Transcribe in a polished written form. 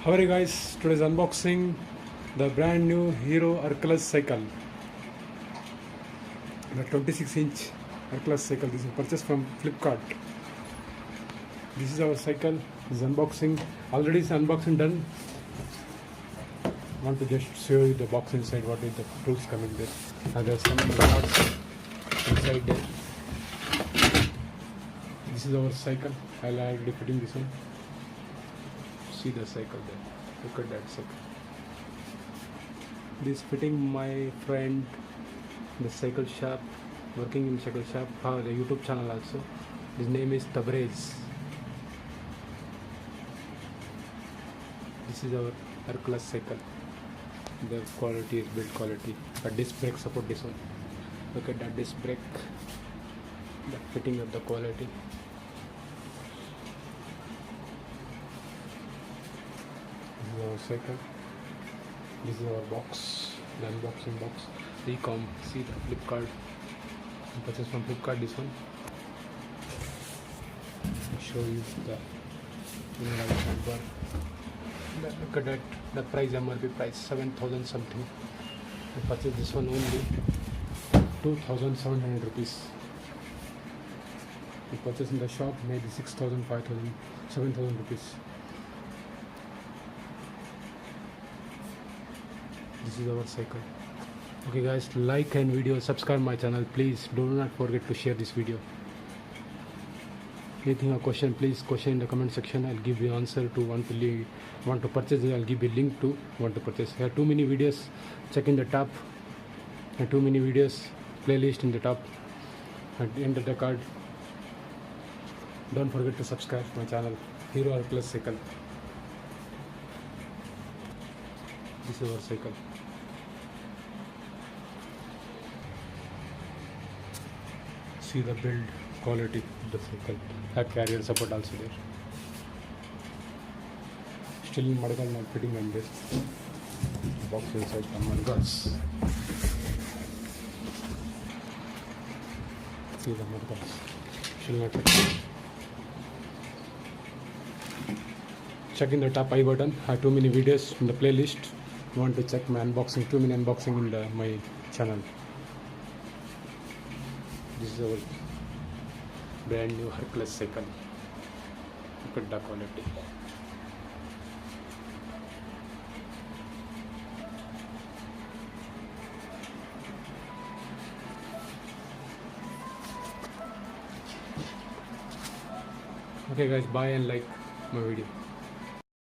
How are you guys? Today's unboxing the brand new Hero HERCULES cycle. The 26-inch HERCULES cycle. This is purchased from Flipkart. This is our cycle. This is unboxing. Already is unboxing done. I want to just show you the box inside. What is the tools coming there? And there's some parts inside there. This is our cycle. I'll already fitting this one. See the cycle there. Look at that cycle. This fitting my friend in the cycle shop, working in cycle shop, the YouTube channel also. His name is Tabrez. This is our HERCULES cycle. The quality is build quality. A disc brake support this one. Look at that disc brake. The fitting of the quality. This is our cycle. This is our box, the unboxing box. Ecom, see the Flipkart. Purchase from Flipkart. This one. I'll show you the right number. Look at that. The price, MRP price 7,000 something. I purchased this one only 2,700 rupees. We purchased in the shop maybe 6,000, 5,000, 7,000 rupees. This is our cycle. Okay guys, like and video, subscribe my channel, please. Do not forget to share this video. Anything or question, please question in the comment section. I'll give you answer to want to purchase. I'll give you link to want to purchase. There are too many videos. Check in the top. There are too many videos. Playlist in the top. And enter the card. Don't forget to subscribe my channel. Hero HERCULES cycle. This is our cycle. See the build quality of the cycle. Have carrier support also there. Still in mudguard not fitting on this. Box inside the mudguards. See the mudguards. Still not fitting. Check in the top I button. I have too many videos in the playlist. You want to check my unboxing, too many unboxing in my channel. This is our brand new HERCULES cycle. Look at the quality. Okay guys, bye and like my video.